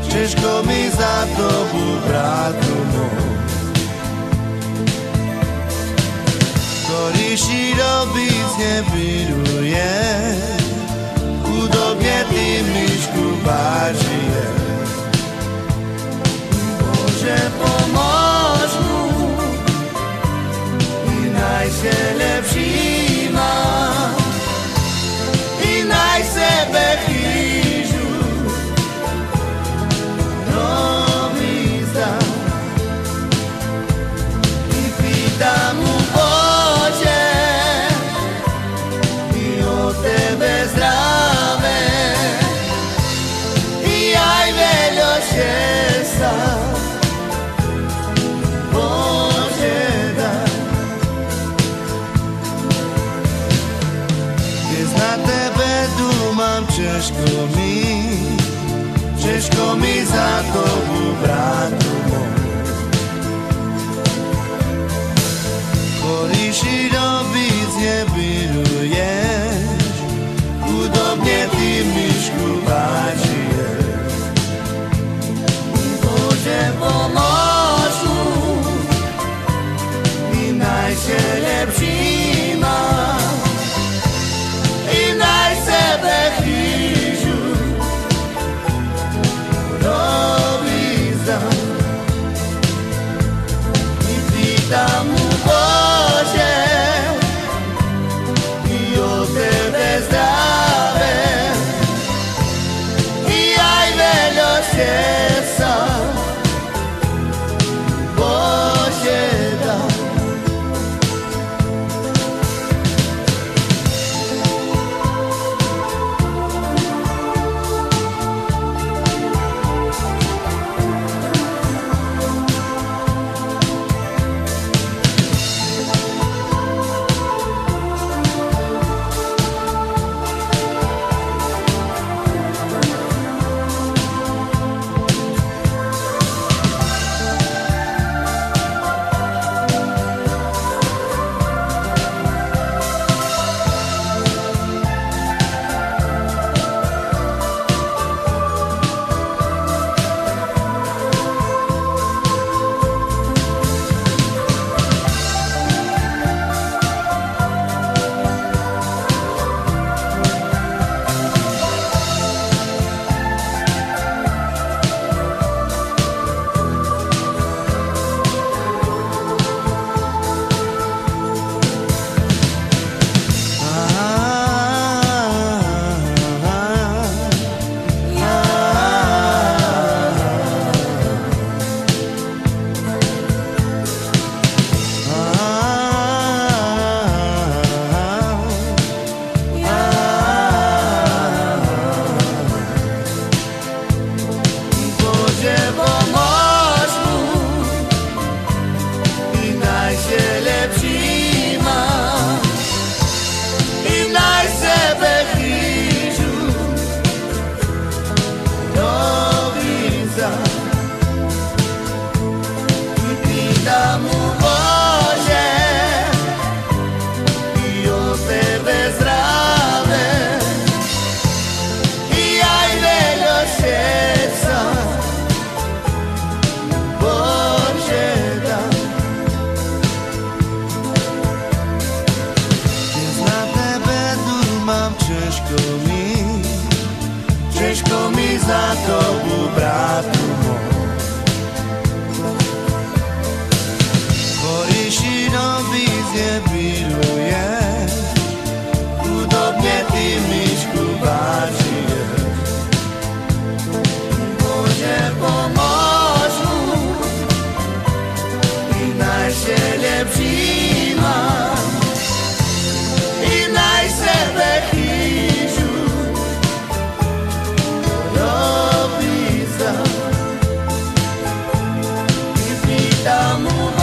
ciężko mi za tobą, bratu mój. Jeśli robić nie wiruje, udobnie ty myszku bardziej. Boże, pomóż mu i najlepszy ma i najsebe chyżu robi zda i pyta mu Tebe zdrave i aj veljo šesa Bože da Gdje na tebe dumam Češko mi za tobu, bratu moj. Koriš i robic je biruješ, udobnie ty myszku baczyjesz. Boże, pomóż mu i najlepszy ma i najsebe chyżu robi za i pyta mu Boże i o Tebe zdrave i aj veljo šesa Bože da Ciężko mi za tobą, bratu mój. Jeśli robić nie wirujesz, udobnie ty myszku baczyjesz. Boże, pomóż mu i najlepszy ma i najsebe chyżu robi za i pyta mu